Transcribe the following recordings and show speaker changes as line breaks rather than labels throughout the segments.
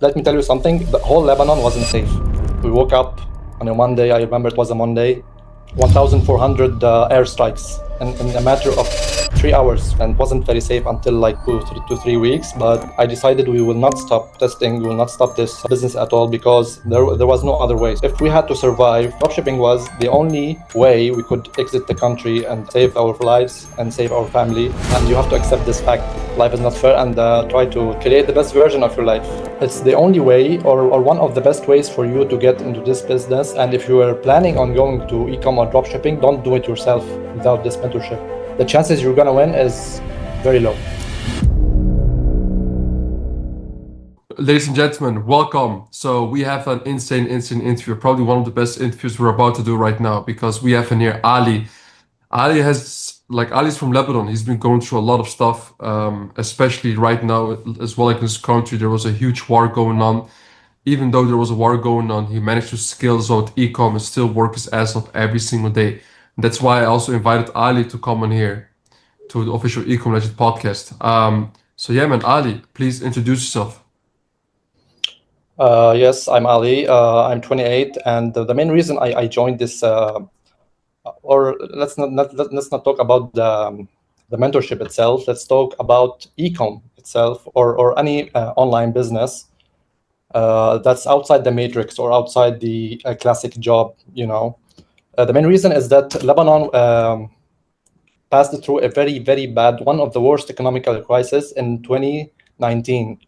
let me tell you something. The whole Lebanon wasn't safe. We woke up on a Monday. I remember it was a Monday. 1,400 airstrikes in a matter of 3 hours, and it wasn't very safe until like 2 to 3 weeks. But I decided we will not stop testing, we will not stop this business at all, because there was no other way. If we had to survive, dropshipping was the only way we could exit the country and save our lives and save our family. And you have to accept this fact. Life is not fair, and try to create the best version of your life. It's the only way, or one of the best ways for you to get into this business. And if you are planning on going to e-com or dropshipping, don't do it yourself without this mentorship. The chances you're gonna win is very low.
Ladies and gentlemen, welcome. So we have an insane interview, probably one of the best interviews we're about to do right now, because we have in here Ali. Ali's from Lebanon. He's been going through a lot of stuff, especially right now as well. Like in this country, there was a huge war going on. Even though there was a war going on, he managed to scale his own e-com and still work his ass off every single day. That's why I also invited Ali to come on here to the official e-com legend podcast. So yeah, man, Ali, please introduce yourself.
Yes, I'm Ali. I'm 28, and the main reason I joined this, or let's not talk about the mentorship itself. Let's talk about e-com itself, or any online business that's outside the matrix or outside the classic job. The main reason is that Lebanon passed through a very, very bad, one of the worst economical crisis in 2019.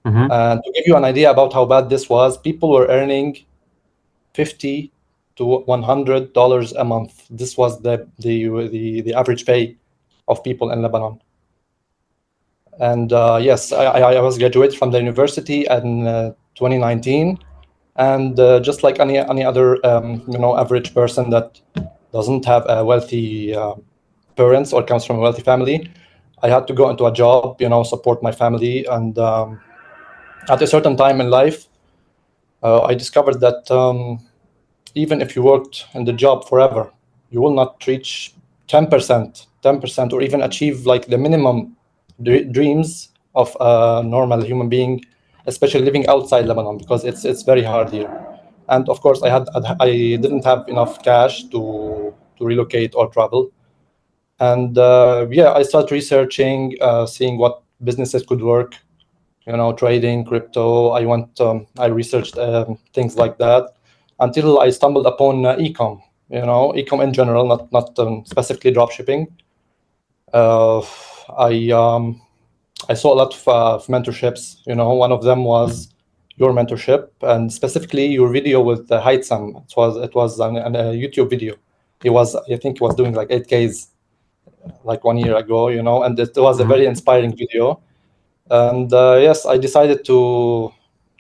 And to give you an idea about how bad this was, people were earning $50 to $100 a month. This was the average pay of people in Lebanon. And yes, I was graduated from the university in 2019, and just like any other average person that doesn't have a wealthy parents or comes from a wealthy family, I had to go into a job, support my family. And at a certain time in life, I discovered that even if you worked in the job forever, you will not reach 10%, or even achieve like the minimum dreams of a normal human being, especially living outside Lebanon, because it's very hard here. And of course, I didn't have enough cash to relocate or travel. And I started researching, seeing what businesses could work, trading, crypto. I researched things like that until I stumbled upon e-com. E-com in general, not specifically dropshipping. I saw a lot of mentorships. One of them was your mentorship, and specifically your video with Haitham. It was a YouTube video. I think he was doing like 8Ks like 1 year ago. And it was a very inspiring video. And yes, I decided to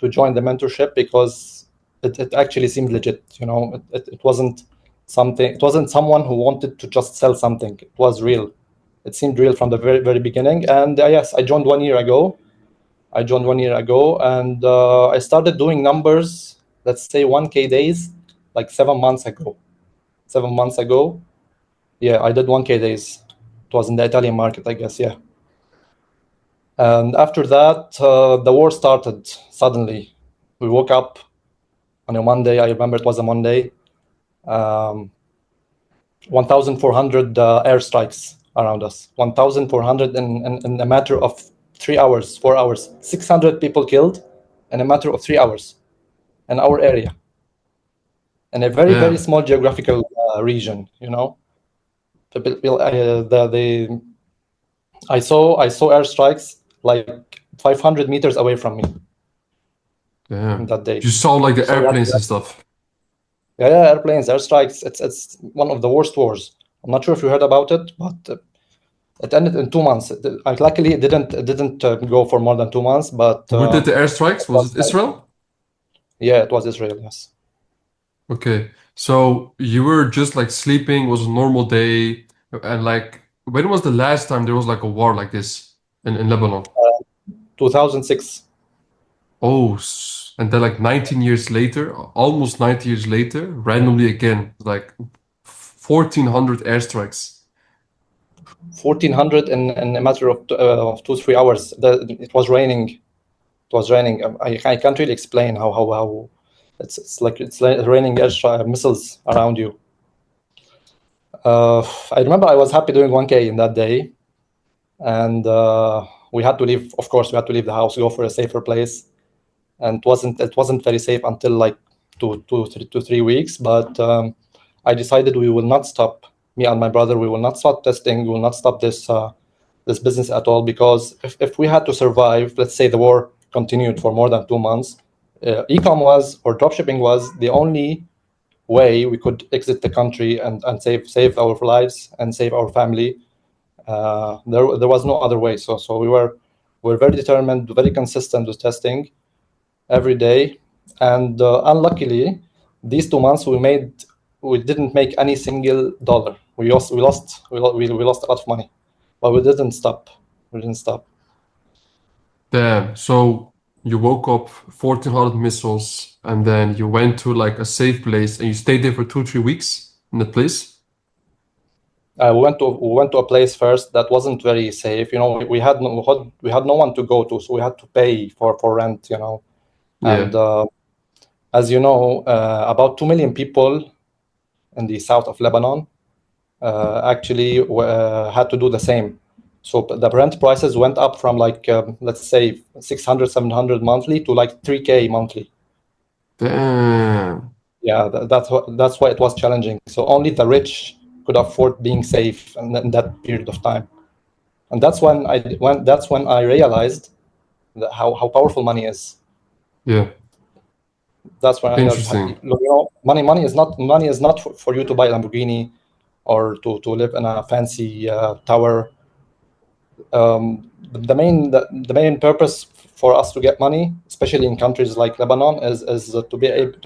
join the mentorship because it actually seemed legit. It wasn't something. It wasn't someone who wanted to just sell something. It was real. It seemed real from the very, very beginning. And yes, I joined 1 year ago. And I started doing numbers, let's say 1K days, like 7 months ago. 7 months ago, yeah, I did 1K days. It was in the Italian market, I guess, yeah. And after that, the war started suddenly. We woke up on a Monday. I remember it was a Monday. 1,400 airstrikes around us. 1,400 in a matter of 3 hours, 4 hours. 600 people killed in a matter of 3 hours in our area. In a very, very small geographical region, I saw airstrikes like 500 meters away from me. That day.
You saw like the airplanes and stuff.
Yeah, airplanes, airstrikes. It's one of the worst wars. I'm not sure if you heard about it, but it ended in 2 months. Luckily, it didn't go for more than 2 months. But
who did the airstrikes? Was it Israel?
Yeah, it was Israel. Yes.
Okay, so you were just like sleeping. It was a normal day, and like when was the last time there was like a war like this in Lebanon?
2006.
Oh, and then like 19 years later, almost 90 years later, randomly again, like 1,400 airstrikes.
1,400 in a matter of 2-3 hours. It was raining. It was raining. I can't really explain how it's like raining air missiles around you. I remember I was happy doing 1K in that day, and we had to leave. Of course, we had to leave the house, go for a safer place, and it wasn't very safe until like 3 weeks. But I decided we will not stop. Me and my brother, we will not stop testing. We will not stop this business at all, because if we had to survive, let's say the war continued for more than 2 months, e-com was, or dropshipping was, the only way we could exit the country and save our lives and save our family. There was no other way. So we're very determined, very consistent with testing every day. And unluckily, these 2 months we didn't make any single dollar. We lost a lot of money, but we didn't stop. We didn't stop.
Damn. So you woke up 1400 missiles and then you went to like a safe place and you stayed there for 2, 3 weeks in that place?
We went to a place first that wasn't very safe. We had no one to go to, so we had to pay for rent. And
Yeah.
as you know, about 2 million people in the south of Lebanon actually had to do the same. So the rent prices went up from like let's say 600, 700 monthly to like 3K monthly.
Damn.
Yeah, that's why it was challenging. So only the rich could afford being safe in that period of time. And that's when I realized that how powerful money is.
Yeah.
That's when I realized,
Interesting.
money is not for you to buy a Lamborghini or to live in a fancy tower. The main purpose for us to get money, especially in countries like Lebanon, is to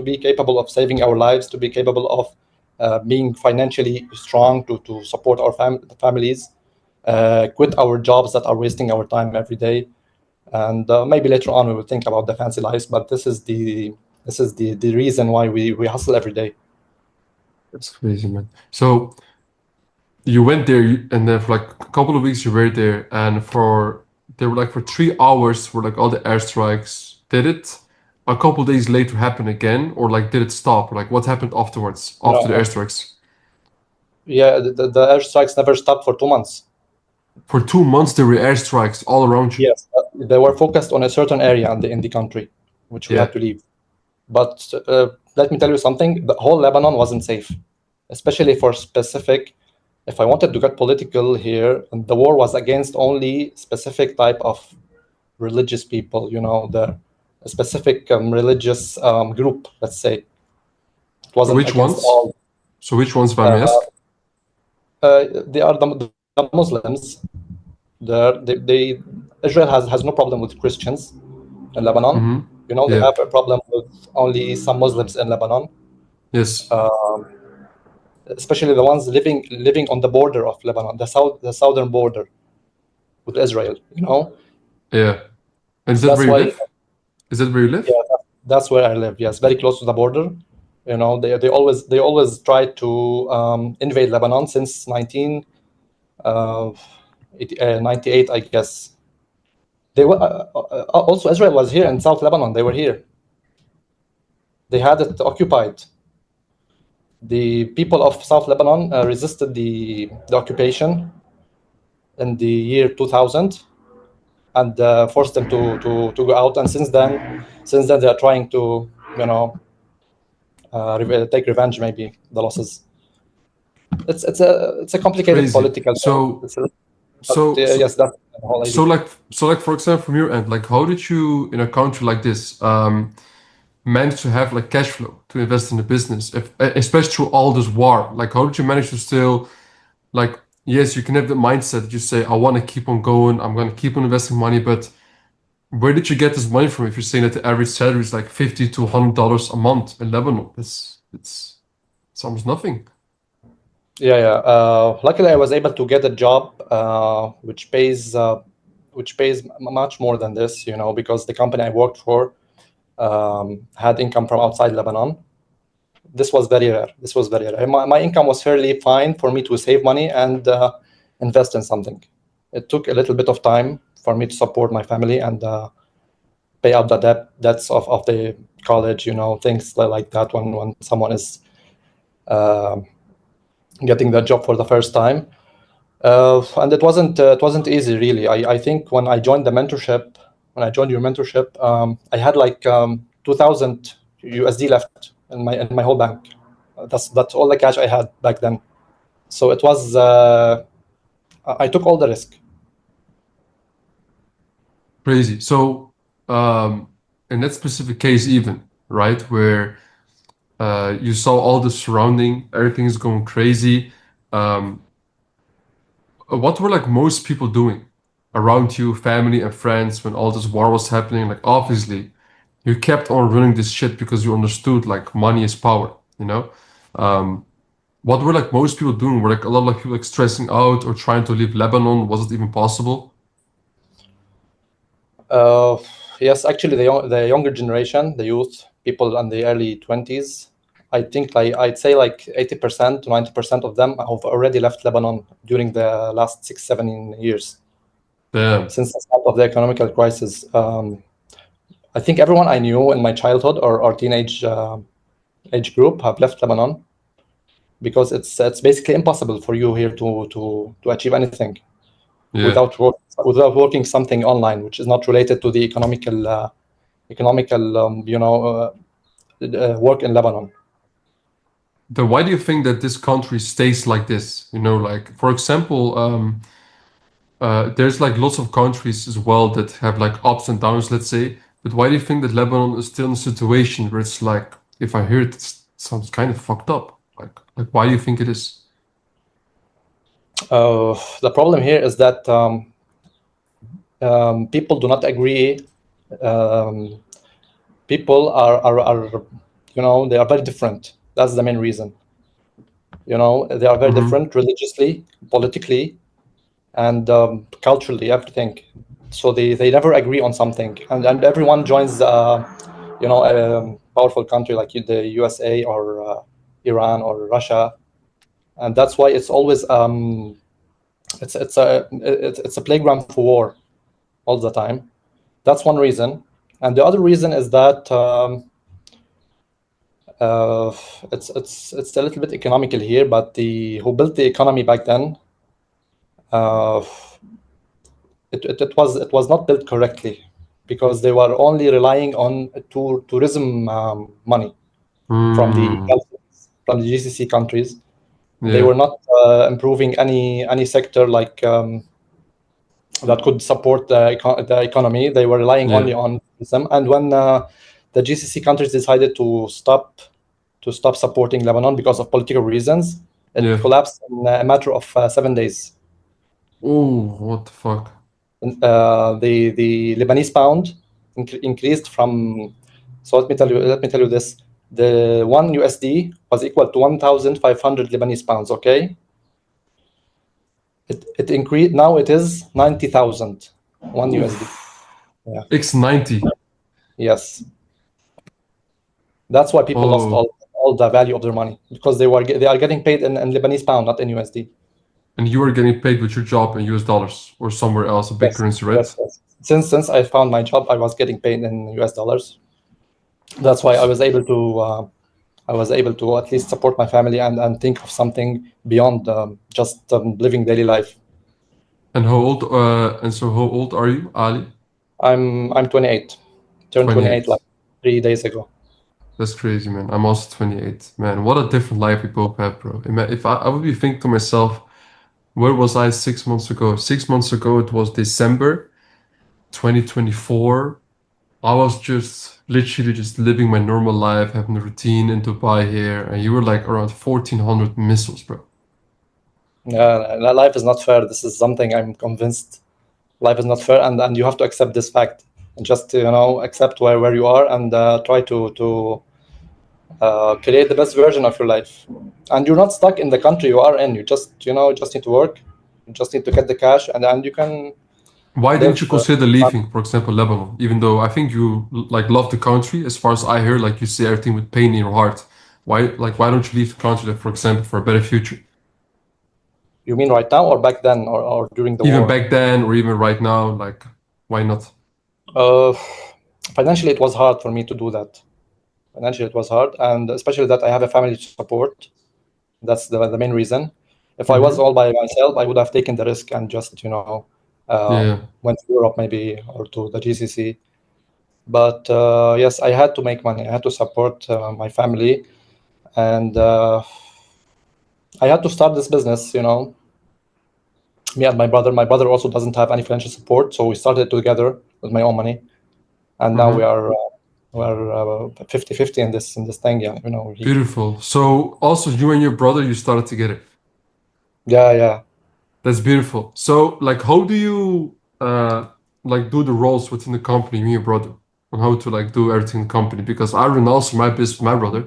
be capable of saving our lives, to be capable of being financially strong, to support our families, quit our jobs that are wasting our time every day, and maybe later on we will think about the fancy lives. But this is the reason why we hustle every day.
That's crazy, man. So you went there and then for like a couple of weeks you were there and there were like for 3 hours were like all the airstrikes. Did it a couple days later happen again or like did it stop? Or like what happened afterwards after the
No,
airstrikes?
yeah, the airstrikes never stopped for 2 months.
For 2 months there were airstrikes all around you.
Yes, they were focused on a certain area in the country, which we
Yeah.
had to leave. But let me tell you something: the whole Lebanon wasn't safe, especially for specific. If I wanted to get political here, the war was against only specific type of religious people. The a specific religious group. Let's say it
So
wasn't
which
against
ones?
all.
So which ones if I
Uh,
may ask?
they are the Muslims. They Israel has no problem with Christians in Lebanon.
Mm-hmm.
They
Yeah.
have a problem with only some Muslims in Lebanon,
Yes.
especially the ones living on the border of Lebanon, the southern border with Israel.
Yeah. And is that
That's
where you
why.
live? Is that where you
Yeah,
live?
that's where I live. Yes, very close to the border. They always try to invade Lebanon since 1998, I guess. They were also Israel was here in South Lebanon. They were here. They had it occupied. The people of South Lebanon resisted the occupation in the year 2000 and forced them to go out. And since then they are trying to take revenge, maybe the losses. It's a
It's
complicated
crazy.
political thing.
So
But
so so
yes, that's the whole
so
idea.
like so like for example from your end, like how did you in a country like this manage to have like cash flow to invest in the business, if especially through all this war? Like how did you manage to still like yes, you can have the mindset that you say, I want to keep on going, I'm going to keep on investing money, but where did you get this money from if you're saying that the average salary is like $50 to $100 a month in Lebanon? It's almost nothing.
Yeah. Luckily, I was able to get a job which pays much more than this, because the company I worked for had income from outside Lebanon. This was very rare. My income was fairly fine for me to save money and invest in something. It took a little bit of time for me to support my family, and pay out the debts of the college, things like that when someone is getting that job for the first time. And it wasn't easy, really. I think when I joined your mentorship, I had like 2,000 USD left in my whole bank. That's all the cash I had back then. So it was I took all the risk.
Crazy. So, in that specific case, even, right, where you saw all the surrounding, everything is going crazy. Um, what were like most people doing around you, family and friends, when all this war was happening? Like, obviously, you kept on running this shit because you understood like money is power, you know? Um, what were like most people doing? Were like a lot of like people like stressing out or trying to leave Lebanon? Was it even possible?
Uh, yes, actually, the younger generation, the youth, people in the early 20s, I think I'd say like 80% to 90% of them have already left Lebanon during the last 6, 7 years
Damn.
since the start of the economical crisis. I think everyone I knew in my childhood or teenage age group have left Lebanon because it's basically impossible for you here to achieve anything
Yeah.
without working something online, which is not related to the economical work in Lebanon.
Then why do you think that this country stays like this? You know, like for example, there's like lots of countries as well that have like ups and downs, let's say. But why do you think that Lebanon is still in a situation where it's like, if I hear it, it sounds kind of fucked up. Like why do you think it is?
The problem here is that people do not agree. Um, People are they are very different. That's the main reason. They are very
Mm-hmm.
different religiously, politically, and culturally, everything. So they never agree on something, and everyone joins a powerful country like the USA or Iran or Russia, and that's why it's always it's a playground for war all the time. That's one reason, and the other reason is that uh, it's a little bit economical here, but the who built the economy back then, uh, it was not built correctly because they were only relying on tourism money from the
Mm,
from the GCC countries. They
yeah,
were not improving any sector like that could support the economy. They were relying
yeah,
only on tourism. And when the GCC countries decided to stop supporting Lebanon because of political reasons, it
yeah.
collapsed in a matter of 7 days.
Oh, what the fuck?
The Lebanese pound increased from. So let me tell you this: the one USD was equal to 1,500 Lebanese pounds. Okay, it increased. Now it is 90,000 one USD.
Oof.
Yeah.
X90.
Yes, that's why people lost
Oh,
all the value of their money because they are getting paid in Lebanese pound, not in USD.
and you are getting paid with your job in US dollars or somewhere else, a big
Yes,
currency, right?
yes, yes. Since I found my job, I was getting paid in US dollars. That's why I was able to at least support my family and think of something beyond just living daily life.
And how old are you, Ali?
I'm 28, turned 28 like
28.
3 days ago.
That's crazy, man. I'm also 28. Man, what a different life we both have, bro. If I would be thinking to myself, where was I 6 months ago? 6 months ago, it was December 2024. I was just literally just living my normal life, having a routine in Dubai here, and you were like around 1400 missiles, bro.
Life is not fair. This is something I'm convinced. Life is not fair, and you have to accept this fact and just accept where you are and try to create the best version of your life. And you're not stuck in the country you are in. You just need to work. You just need to get the cash, and you can
Why didn't you
live.
consider leaving, for example, Lebanon? Even though I think you like love the country, as far as I heard, like you say everything with pain in your heart. Why don't you leave the country, like, for example, for a better future?
You mean right now or back then or during the
Even
war?
back then or even right now, like why not?
Uh, financially it was hard for me to do that. Financially it was hard, and especially that I have a family to support. That's the main reason. If I was
Mm-hmm.
all by myself, I would have taken the risk and just,
Yeah.
went to Europe maybe or to the GCC. But yes, I had to make money. I had to support my family, and I had to start this business. Me and my brother. My brother also doesn't have any financial support, so we started together with my own money, and now
Mm-hmm.
we're 50-50 in this thing. Yeah,
Beautiful. So also you and your brother, you started together.
yeah, yeah.
That's beautiful. So like how do you like do the roles within the company, you and your brother, on how to like do everything in the company? Because I run also my business with my brother,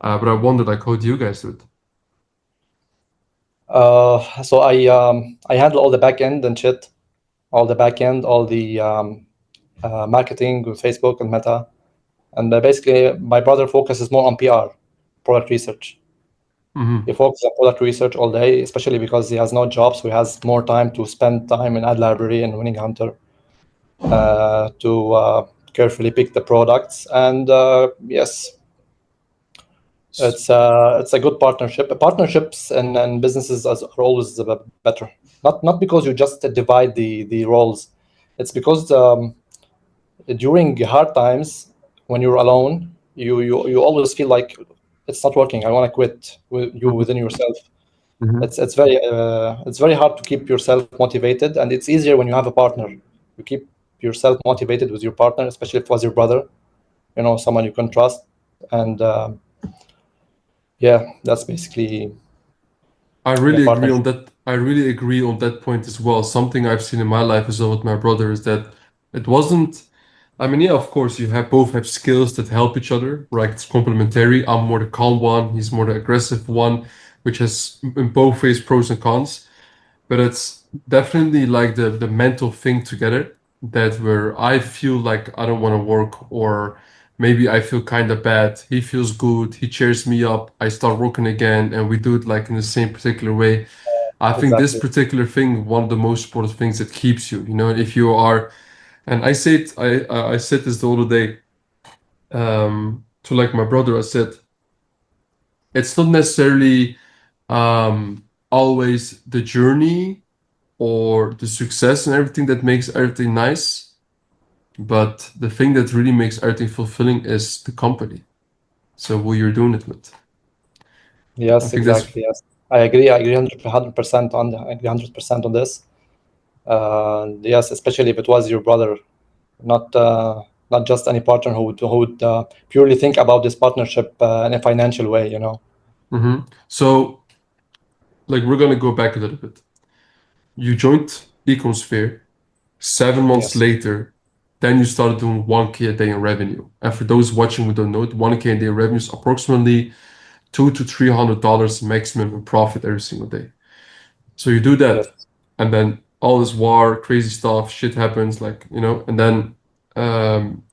but I wonder like how do you guys do it?
So I handle all the back end and shit, all the back end, all the marketing with Facebook and Meta, and basically my brother focuses more on PR, product research. He
Mm-hmm.
focuses on product research all day, especially because he has no job, so he has more time to spend time in Ad Library and Winning Hunter to carefully pick the products. And yes, it's a good partnership. Partnerships and businesses are always better. Not because you just divide the roles. It's because during hard times when you're alone, you always feel like it's not working. I want to quit with you
Mm-hmm.
within yourself.
Mm-hmm.
It's very hard to keep yourself motivated, and it's easier when you have a partner. You keep yourself motivated with your partner, especially if it was your brother, someone you can trust. And yeah, that's basically
I
the
really agree on
partnership.
that. I really agree on that point as well. Something I've seen in my life as well with my brother is that it wasn't. I mean, yeah, of course, you have both have skills that help each other, right? It's complementary. I'm more the calm one. He's more the aggressive one, which has in both ways pros and cons. But it's definitely like the mental thing together that where I feel like I don't want to work or maybe I feel kind of bad. He feels good. He cheers me up. I start working again, and we do it like in the same particular way. I think this
Exactly.
particular thing, one of the most important things that keeps you, if you are, and I say it, I said this the other day, to like my brother, I said, it's not necessarily always the journey or the success and everything that makes everything nice, but the thing that really makes everything fulfilling is the company. So who you're doing it with. I
Yes,
think that's
exactly. Yes, I agree 100% I agree 100% on this. Yes, especially if it was your brother, not just any partner who would purely think about this partnership in a financial way.
So like we're gonna go back a little bit. You joined Ecosphere 7 months
Yes,
later, then you started doing 1K a day in revenue. And for those watching who don't know it, 1K a day in revenue is approximately $200 to $300 maximum in profit every single day. So you do that,
yes,
and then all this war, crazy stuff, shit happens, like, and then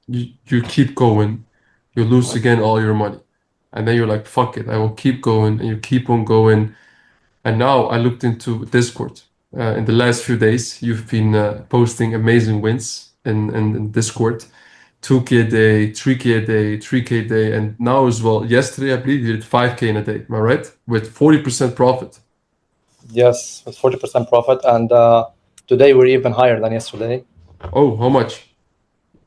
you keep going, you lose again all your money. And then you're like, fuck it, I will keep going, and you keep on going. And now I looked into Discord. In the last few days, you've been posting amazing wins in Discord. 2K a day, 3K a day, 3K a day, and now as well, yesterday I believe you did 5K in a day, am I right? With 40% profit.
yes. With 40% profit, and today we're even higher than yesterday.
Oh, how much?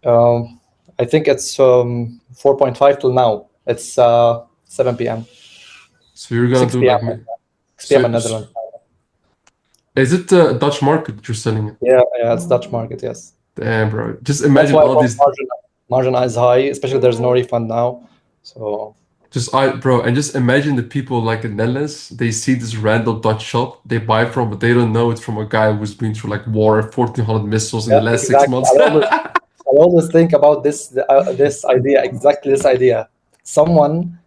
Um, I think it's 4.5 till now. It's 7 p.m.
So you're gonna
6
do
p.m.
like
6 p.m.
so,
in
so
Netherlands.
is it the Dutch market that you're selling it?
Yeah, yeah, it's Dutch market. Yes,
Damn, bro. Just
that's
imagine
why
all these
margin is high. Especially there's no refund now. So
just I bro, and just imagine the people like in Netherlands, they see this random Dutch shop they buy from, but they don't know it's from a guy who's been through like war, 1400 missiles in
yeah,
the last six
exactly.
months.
I always think about this idea, exactly this idea. Someone,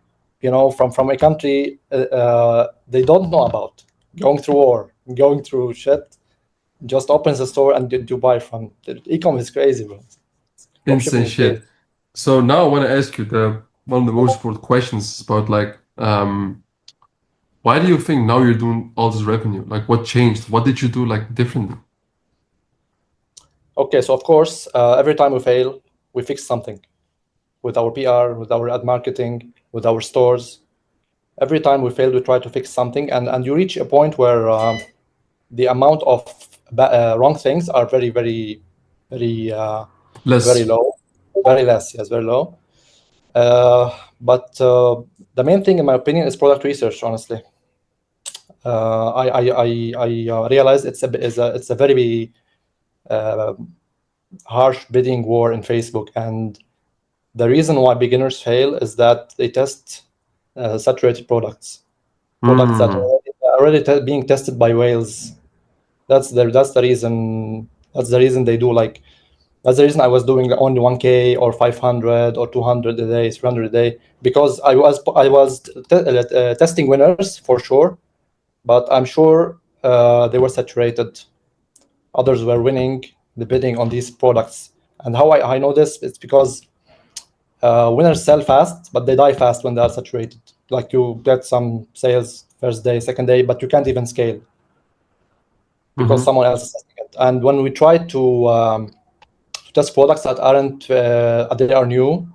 from a country they don't know about, going through war, going through shit, just opens a store and you buy from. The e-com is crazy, bro. Dropshipping
Insane
is crazy.
shit. So now I want to ask you the one of the most important questions about like why do you think now you're doing all this revenue? Like what changed? What did you do like differently?
Okay, so of course, every time we fail, we fix something with our PR, with our ad marketing, with our stores. Every time we fail, we try to fix something, and you reach a point where the amount of wrong things are very, very, very, very
Less.
low, very less. Yes, very low. But the main thing, in my opinion, is product research. Honestly, I realize it's a very harsh bidding war in Facebook, and the reason why beginners fail is that they test saturated products that are already being tested by whales. That's the reason. That's the reason they do like. That's the reason I was doing only 1K or 500 or 200 a day, 300 a day, because I was testing winners for sure, but I'm sure they were saturated. Others were winning the bidding on these products. And how I know this, it's because winners sell fast, but they die fast when they are saturated. Like you get some sales first day, second day, but you can't even scale because someone else is testing it. And when we try to test products that aren't, they are new,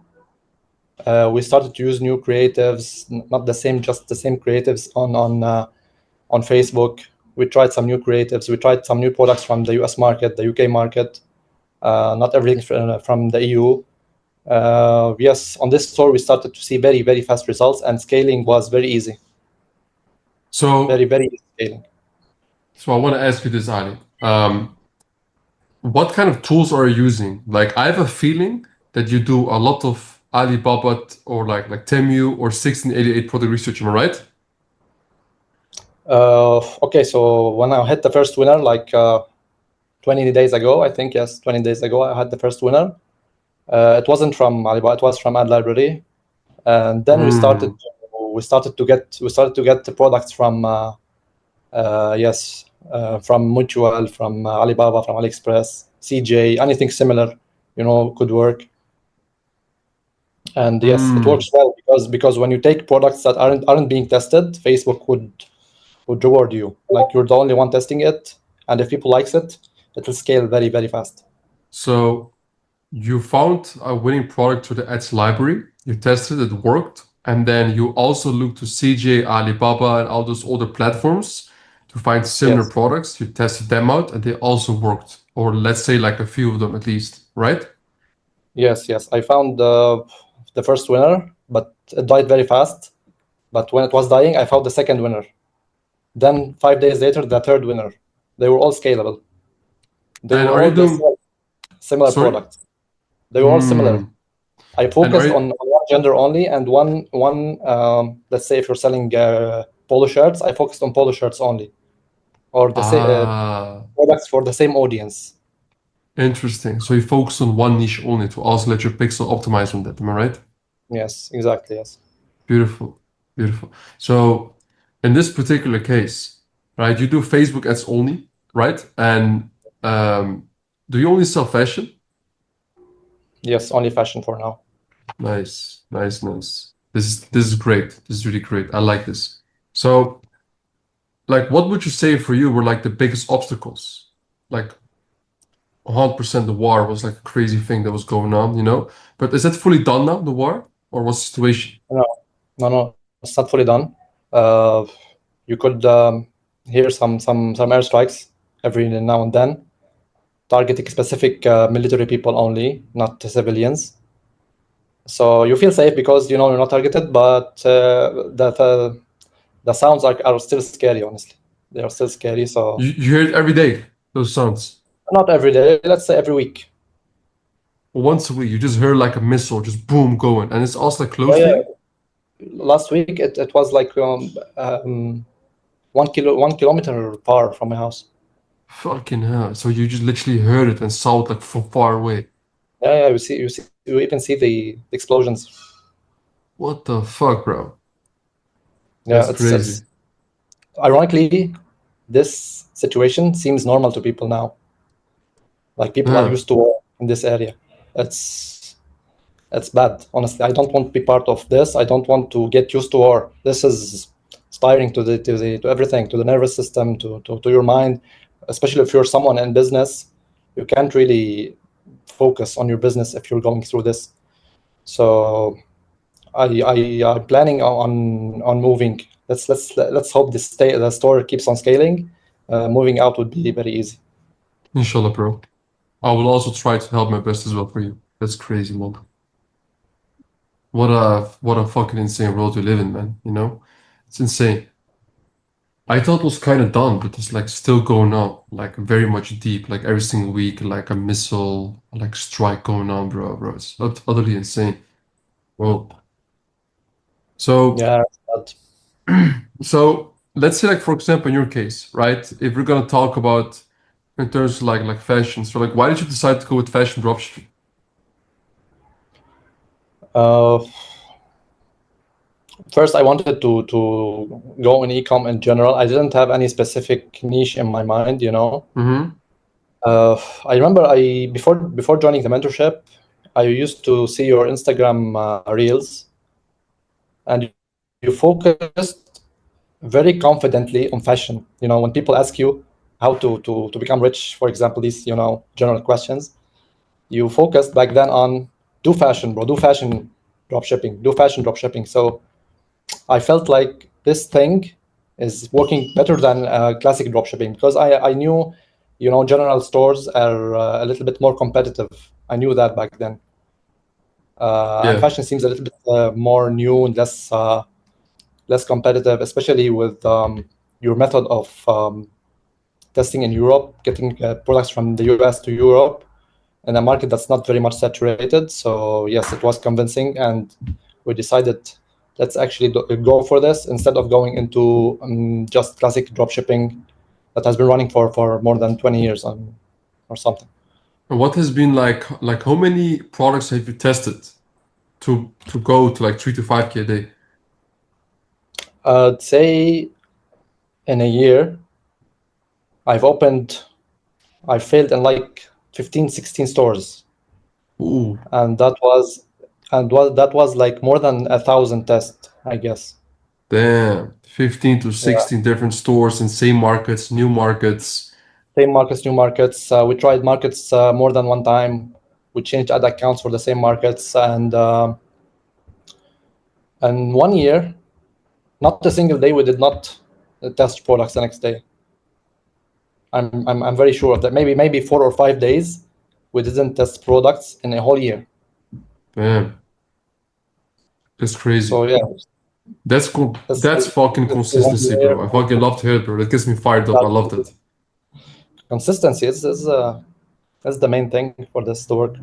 we started to use new creatives, not the same, just the same creatives on Facebook. We tried some new creatives. We tried some new products from the US market, the UK market, not everything from the EU. Yes, on this store, we started to see very, very fast results, and scaling was very easy.
So
Very, very easy scaling.
So I want to ask you this, Ali. What kind of tools are you using? Like, I have a feeling that you do a lot of Alibaba or like Temu or 1688 product research. Am I right?
Okay, so when I hit the first winner, like 20 days ago, I think, yes, 20 days ago, I had the first winner. It wasn't from Alibaba; it was from Ad Library, and then we started to get the products from from Mutual, from Alibaba, from AliExpress, CJ, anything similar, could work. And yes, it works well because when you take products that aren't being tested, Facebook would reward you. Like you're the only one testing it, and if people likes it, it will scale very, very fast.
So you found a winning product to the ads library, you tested it, worked, and then you also looked to CJ, Alibaba, and all those other platforms to find similar
Yes,
products. You tested them out, and they also worked, or let's say like a few of them at least, right?
yes. I found the first winner, but it died very fast. But when it was dying, I found the second winner. Then 5 days later, the third winner. They were all scalable. They
And
were
are you
all the
doing,
similar
sorry?
products. They were all similar. I
And are
focused
you,
on one gender only, and one. Let's say if you're selling polo shirts, I focused on polo shirts only, or the products for the same audience.
interesting. So you focus on one niche only to also let your pixel optimize on that. Am I right?
Yes, exactly. Yes.
Beautiful, beautiful. So in this particular case, right, you do Facebook ads only, right? And do you only sell fashion?
Yes, only fashion for now.
Nice, nice, nice. This is great. This is really great. I like this. So, like, what would you say for you were like the biggest obstacles? Like 100% the war was like a crazy thing that was going on, you know? But is that fully done now, the war? Or what's the situation?
No, no, it's not fully done. You could hear some airstrikes every now and then, targeting specific military people only, not civilians. So you feel safe because you're not targeted, but the sounds are still scary. Honestly, they are still scary. So
You hear it every day, those sounds.
not every day. Let's say every week.
Once a week, you just heard like a missile just boom going, and it's also like
Yeah,
close to
yeah.
you.
Last week it was like 1 kilometer far from my house.
Fucking hell! So you just literally heard it and saw it like from far away.
Yeah, you even see the explosions.
What the fuck, bro?
Yeah,
That's
it's
crazy.
ironically, this situation seems normal to people now. Like people are
Yeah.
used to war in this area. It's it's bad. Honestly, I don't want to be part of this. I don't want to get used to war. This is tiring to everything, to the nervous system, to your mind. Especially if you're someone in business, you can't really focus on your business if you're going through this. So I'm planning on moving. Let's hope the store keeps on scaling. Moving out would be very easy.
Inshallah, bro. I will also try to help my best as well for you. That's crazy, man. What a fucking insane world we live in, man. You know? It's insane. I thought it was kind of done, but it's like still going on, like very much deep, like every single week, like a missile, like strike going on, bro. It's utterly insane. Well, so
Yeah, but
so let's say like for example in your case, right? If we're gonna talk about in terms of like fashion, so like why did you decide to go with fashion dropshipping?
uh, first I wanted to go in e-com in general. I didn't have any specific niche in my mind, you know.
Mm-hmm.
I remember before joining the mentorship, I used to see your Instagram reels, and you focused very confidently on fashion. You know, when people ask you how to become rich, for example, these, you know, general questions, you focused back then on do fashion, bro, do fashion dropshipping, do fashion dropshipping. So I felt like this thing is working better than classic dropshipping because I knew, you know, general stores are a little bit more competitive. I knew that back then. And
Yeah,
fashion seems a little bit more new and less competitive, especially with your method of testing in Europe, getting products from the US to Europe in a market that's not very much saturated. So yes, it was convincing, and we decided let's actually go for this instead of going into just classic dropshipping that has been running for more than 20 years or something.
and what has been like how many products have you tested to go to like 3 to 5K a day?
I'd say in a year, I've opened, I failed in like 15, 16 stores,
Ooh,
and that was like more than 1,000 tests, I guess.
damn, 15 to
Yeah.
16 different stores in same markets, new markets.
Same markets, new markets. We tried markets more than one time. We changed ad accounts for the same markets, and 1 year, not a single day we did not test products the next day. I'm very sure of that. Maybe 4 or 5 days we didn't test products in a whole year.
Damn, that's crazy.
So yeah,
That's cool.
that's
That's fucking
let's say one
consistency,
year.
bro. I fucking love to hear it, bro. That gets me fired up. I love that.
Consistency is the main thing for this to work.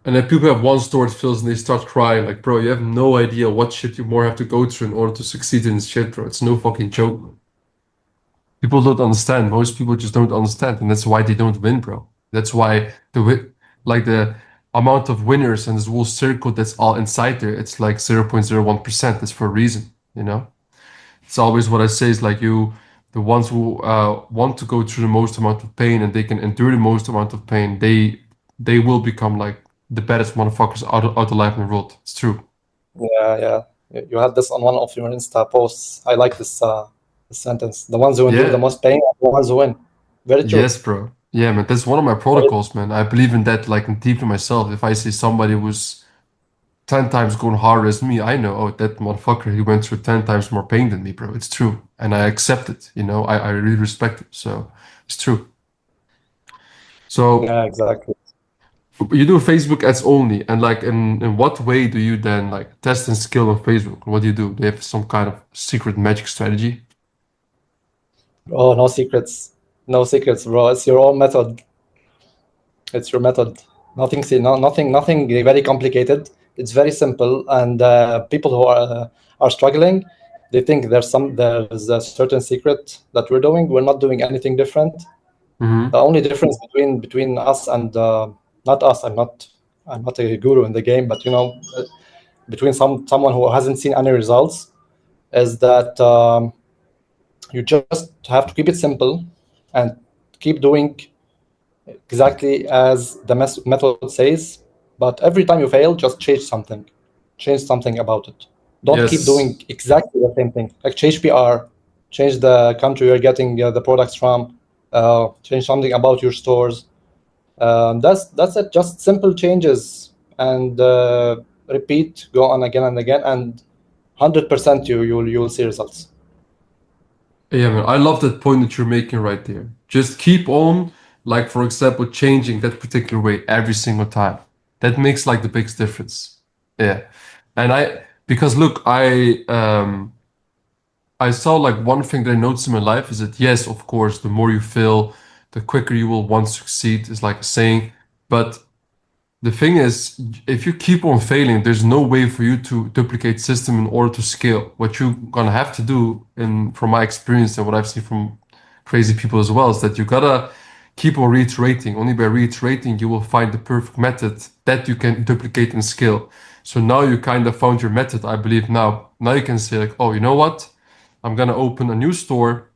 And then people have one store it fills and they start crying, like, bro, you have no idea what shit you more have to go through in order to succeed in this shit, bro. It's no fucking joke. People don't understand. Most people just don't understand, and that's why they don't win, bro. That's why the amount of winners and this whole circle that's all inside there, it's like 0.01%. That's for a reason, you know? It's always what I say is like the ones who want to go through the most amount of pain and they can endure the most amount of pain, they will become like the baddest motherfuckers out alive in the world. It's true.
Yeah. You had this on one of your Insta posts. I like this sentence. The ones who endure the
Yeah.
most pain are the ones who win. Very true.
Yes, bro. Yeah, man. That's one of my protocols, man. I believe in that like deeply myself. If I see somebody who's 10 times going harder as me, I know, oh, that motherfucker, he went through 10 times more pain than me, bro. It's true. And I accept it, you know, I really respect it. So it's true. So
Yeah, exactly.
you do Facebook ads only, and like in what way do you then like test and skill on Facebook? What do you do? Do you have some kind of secret magic strategy?
Oh, no secrets. No secrets, bro. It's your own method. It's your method. Nothing very complicated. It's very simple. And people who are struggling, they think there's a certain secret that we're doing. We're not doing anything different. The
Mm-hmm.
only difference between us and not us. I'm not a guru in the game, but you know, between someone who hasn't seen any results, is that you just have to keep it simple and keep doing exactly as the method says. But every time you fail, just change something about it. Don't keep
Yes.
doing exactly the same thing. Like change PR, change the country you're getting the products from, change something about your stores. That's it. Just simple changes and repeat, go on again and again, and 100% you'll see results.
Yeah, man, I love that point that you're making right there. Just keep on, like for example, changing that particular way every single time. That makes like the biggest difference. Yeah. And because look, I saw like one thing that I noticed in my life is that yes, of course, the more you fail, the quicker you will want to succeed, is like a saying. But the thing is, if you keep on failing, there's no way for you to duplicate system in order to scale. What you're gonna have to do, and from my experience and what I've seen from crazy people as well, is that you gotta keep on reiterating. Only by reiterating, you will find the perfect method that you can duplicate and scale. So now you kind of found your method, I believe. Now you can say like, oh, you know what? I'm gonna open a new store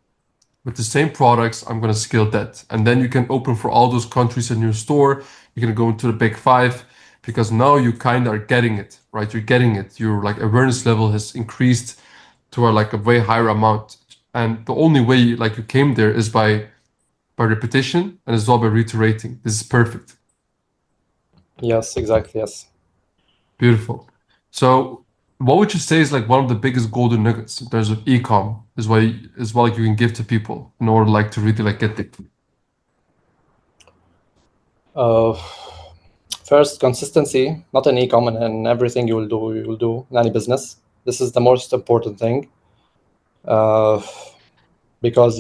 with the same products. I'm gonna scale that, and then you can open for all those countries a new store. You're gonna go into the big five because now you kind of are getting it, right? You're getting it. Your like awareness level has increased to a way higher amount, and the only way like you came there is by repetition and as well by reiterating. This is perfect.
Yes, exactly. Yes.
Beautiful. So, what would you say is like one of the biggest golden nuggets in terms of e-com is what like you can give to people in order like to really like get it?
Uh, First, consistency, not in e-com and in everything you will do in any business. This is the most important thing, uh, because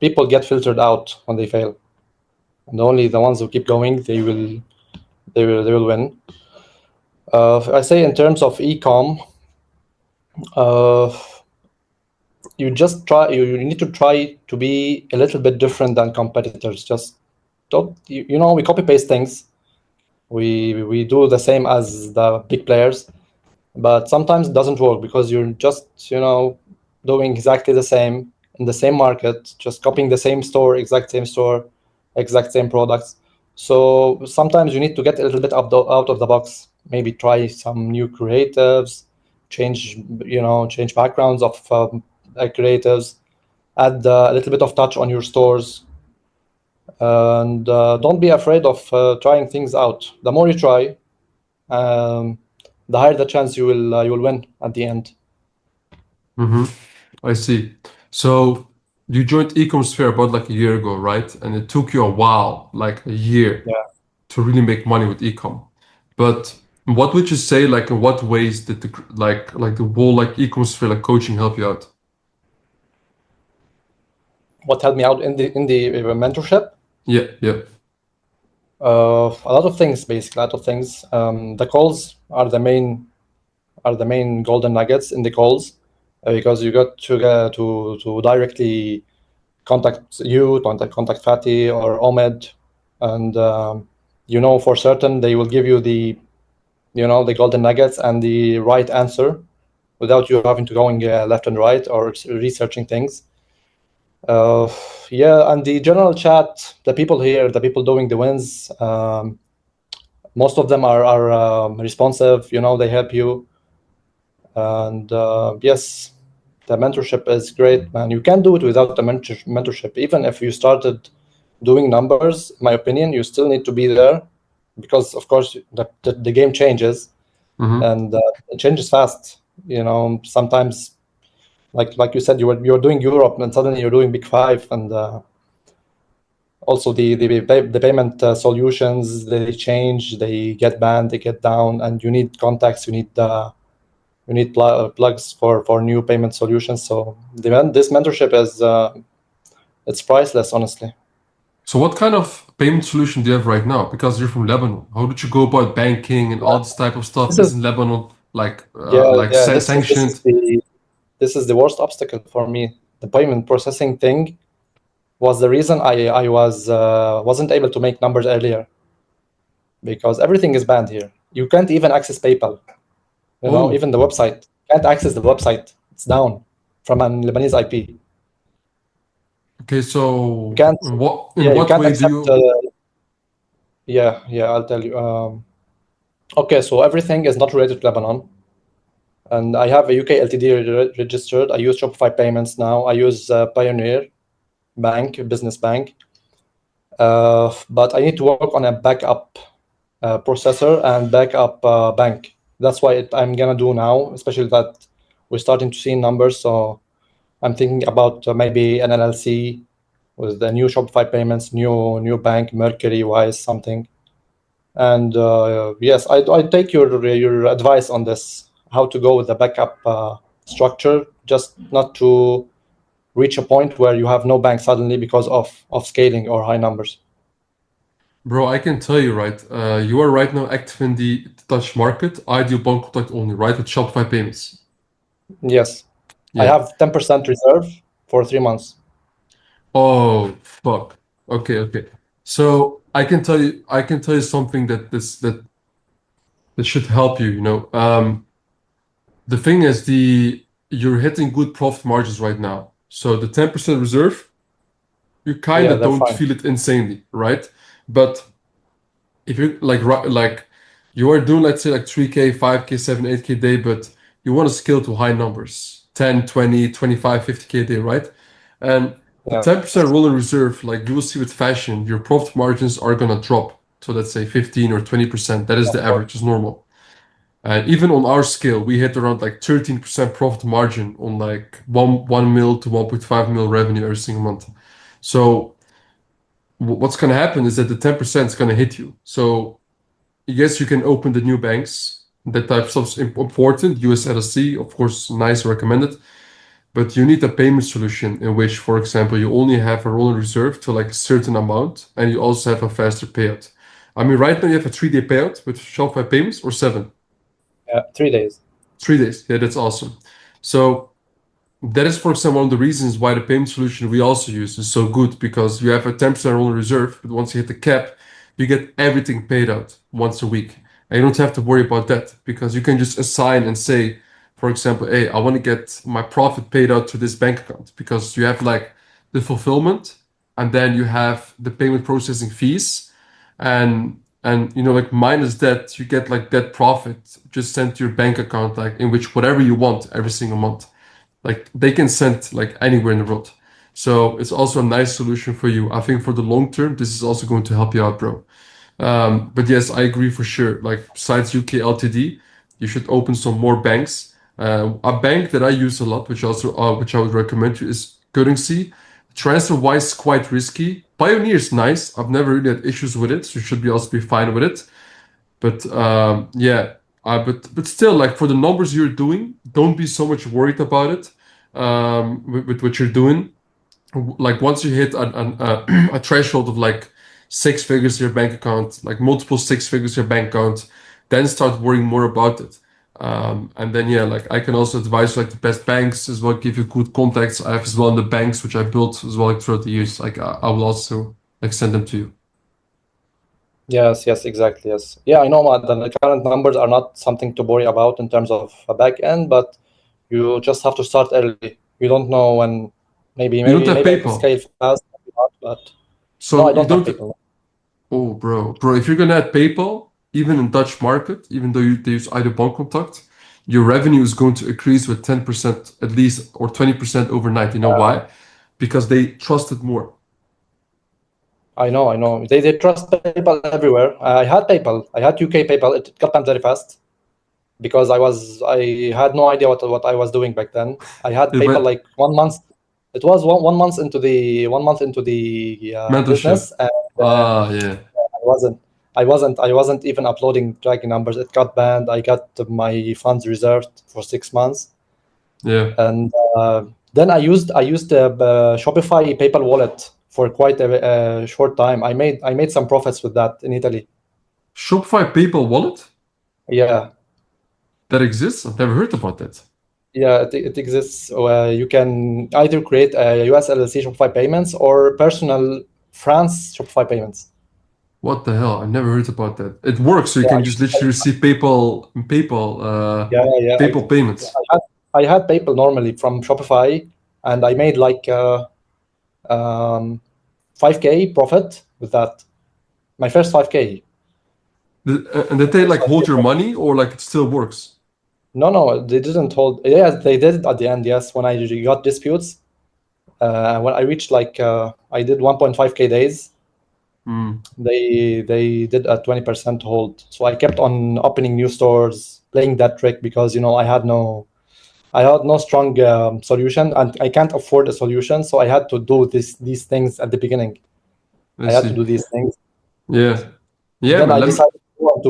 people get filtered out when they fail, and only the ones who keep going they will win. I say in terms of e-com, uh, you need to try to be a little bit different than competitors. Just don't we copy paste things. We do the same as the big players, but sometimes it doesn't work because you're just doing exactly the same in the same market, just copying the same store, exact same products. So sometimes you need to get a little bit out of the box, maybe try some new creatives, change backgrounds of creatives, add a little bit of touch on your stores, and don't be afraid of trying things out. The more you try, um, the higher the chance you will win at the end.
Mm-hmm. I see. So you joined e-commerce fair about like a year ago, right? And it took you a while, like a year,
Yeah.
to really make money with e-com. But what would you say, like in what ways did the like the whole like e-commerce fair like coaching help you out?
What helped me out in the mentorship?
Yeah, yeah.
A lot of things, basically, a lot of things. The calls are the main golden nuggets in the calls, because you got to directly contact contact Fatih or Ahmed, and for certain they will give you the golden nuggets and the right answer without you having to going left and right or researching things. Yeah, and the general chat, the people here, the people doing the wins, most of them are responsive. They help you, and yes, the mentorship is great, man. You can't do it without the mentorship. Even if you started doing numbers, in my opinion, you still need to be there, because of course the game changes,
Mm-hmm.
and it changes fast. Sometimes, like you said, you were doing Europe, and suddenly you're doing Big Five, and also the payment solutions, they change, they get banned, they get down, and you need contacts, you need plugs for new payment solutions. So this mentorship is it's priceless, honestly.
So what kind of payment solution do you have right now? Because you're from Lebanon. How did you go about banking and all this type of stuff?
This is
Isn't Lebanon like
Yeah, yeah.
sanctioned?
This is the worst obstacle for me. The payment processing thing was the reason I wasn't able to make numbers earlier, because everything is banned here. You can't even access PayPal.
Oh,
Even the website, can't access the website. It's down from an Lebanese IP.
okay.
You
So
can't.
in
Yeah, you
what
can't
way do
accept.
you?
Yeah, yeah. I'll tell you. Okay, so everything is not related to Lebanon, and I have a UK LTD registered. I use Shopify payments now. I use Pioneer Bank, business bank, But I need to work on a backup processor and backup bank. That's what I'm gonna do now, especially that we're starting to see numbers. So I'm thinking about maybe an LLC with the new Shopify payments, new bank, Mercury, Wise, something. And yes, I take your advice on this, how to go with the backup structure, just not to reach a point where you have no bank suddenly because of scaling or high numbers.
Bro, I can tell you, right? You are right now active in the Dutch market. I do bank contact only, right? With Shopify payments.
Yes, I
Yeah.
have 10% reserve for 3 months.
Oh, fuck. Okay, okay. So I can tell you something that should help you, you know. The thing is you're hitting good profit margins right now. So the 10% reserve, you kind
Yeah,
of
they're
don't
fine.
feel it insanely, right? But if you like you are doing, let's say, like 3K, 5K, 7, 8K day, but you want to scale to high numbers, 10, 20, 25, 50K a day, right? And the
Yeah,
10% rolling reserve, like you will see with fashion, your profit margins are gonna drop to, let's say, 15 or 20%. That is
of
the
course.
average, is normal. And even on our scale, we hit around like 13% profit margin on like 1 mil to 1.5 mil revenue every single month. So what's gonna happen is that the 10% is gonna hit you. So yes, you can open the new banks. That type of stuff's important. US LLC, of course, nice, recommended. But you need a payment solution in which, for example, you only have a rolling reserve to like a certain amount, and you also have a faster payout. I mean, right now you have a 3-day payout with Shopify payments, or 7?
Yeah, 3 days.
3 days. Yeah, that's awesome. So that is, for example, one of the reasons why the payment solution we also use is so good, because you have a 10% rolling reserve, but once you hit the cap, you get everything paid out once a week. And you don't have to worry about that, because you can just assign and say, for example, hey, I want to get my profit paid out to this bank account, because you have like the fulfillment, and then you have the payment processing fees, and like minus that, you get like that profit just sent to your bank account, like in which whatever you want every single month. Like they can send like anywhere in the world. So it's also a nice solution for you. I think for the long term, this is also going to help you out, bro. But yes, I agree for sure. Like besides UK LTD, you should open some more banks. A bank that I use a lot, which I would recommend you, is Currency. Transfer wise, quite risky. Pioneer is nice. I've never really had issues with it, so you should be also be fine with it. But yeah, but still, like for the numbers you're doing, don't be so much worried about it. With what you're doing, like once you hit a threshold of like 6 figures in your bank account, like multiple 6 figures in your bank account, then start worrying more about it. And then yeah, like I can also advise like the best banks as well, give you good contacts. I have as well in the banks which I built as well like, throughout the years. Like I will also like send them to you.
Yes, yes, exactly. Yes. Yeah, I know the current numbers are not something to worry about in terms of a back end, but you just have to start early. You don't know when, maybe
You don't
maybe
have
maybe I can
PayPal,
scale fast, maybe not, but no, I
so you
don't have
don't.
people.
Oh, bro, if you're gonna add PayPal, even in Dutch market, even though they use either bank contact, your revenue is going to increase with 10% at least, or 20% overnight. You know why? Because they trust it more.
I know, I know. They trust PayPal everywhere. I had PayPal. I had UK PayPal. It got banned very fast because I had no idea what I was doing back then. I had
It
PayPal
went
like 1 month. It was one month into the
mentorship.
business, and
Ah, yeah,
I wasn't even uploading tracking numbers. It got banned. I got my funds reserved for 6 months,
yeah.
and then I used the Shopify PayPal wallet for quite a short time. I made some profits with that in Italy.
Shopify PayPal wallet
Yeah,
that exists. I've never heard about that.
yeah, it exists. You can either create a US LLC Shopify payments or personal France Shopify payments.
What the hell? I've never heard about that. It works, so you
Yeah,
can just literally receive
yeah, yeah.
PayPal
Yeah,
payments.
I had PayPal normally from Shopify, and I made like um, 5K profit with that. My first 5K.
And did they
First
like
5K
hold your
profit.
money, or like it still works?
No, no, they didn't hold. Yeah, they did it at the end. Yes, when I got disputes, when I reached like I did 1.5K days.
Mm,
They did a 20% hold. So I kept on opening new stores, playing that trick because I had no strong solution, and I can't afford a solution. So I had to do these things at the beginning.
I
I had to
see.
do these things.
Yeah. Yeah,
Then
man.
I
Let me.
decided to go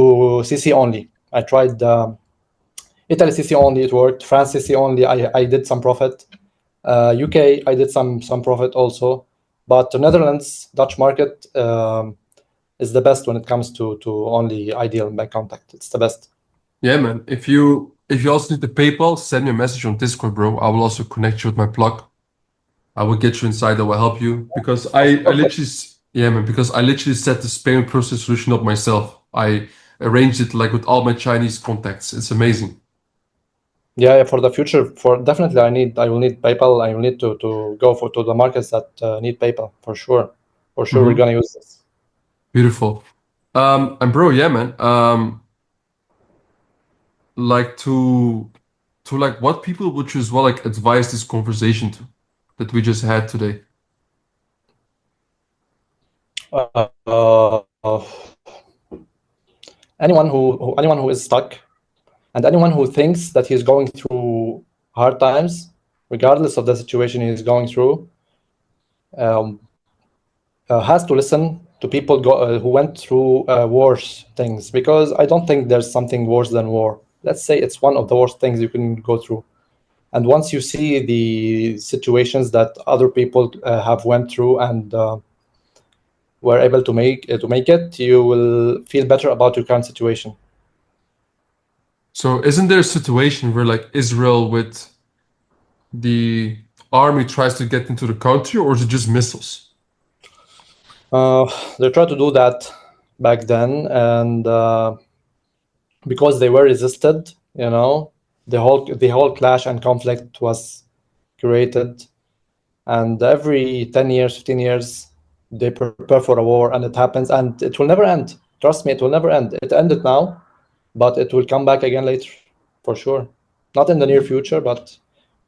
to CC only. I tried Italy CC only. It worked. France CC only. I did some profit. UK I did some profit also. But the Netherlands Dutch market is the best when it comes to only ideal bank contact. It's the best.
Yeah, man. If you also need the PayPal, send me a message on Discord, bro. I will also connect you with my plug. I will get you inside. I will help you because
Of
I
course.
literally, yeah, man. Because I literally set this payment process solution up myself. I arranged it like with all my Chinese contacts. It's amazing.
Yeah, yeah, for the future, for definitely, I will need PayPal. I will need to go for to the markets that need PayPal for sure. For sure, we're
Hmm.
gonna use this.
Beautiful. And bro, yeah, man. Like to like what people would you as well like advise this conversation to that we just had today?
Uh, anyone who is stuck, and anyone who thinks that he's going through hard times, regardless of the situation he's going through, um, has to listen to people who went through worse things, because I don't think there's something worse than war. Let's say it's one of the worst things you can go through. And once you see the situations that other people have went through and were able to make it, you will feel better about your current situation.
So isn't there a situation where like Israel with the army tries to get into the country, or is it just missiles?
Uh, they tried to do that back then, and because they were resisted, the whole clash and conflict was created. And every 10 years, 15 years, they prepare for a war, and it happens, and it will never end. Trust me, it will never end. It ended now, but it will come back again later, for sure. Not in the near future, but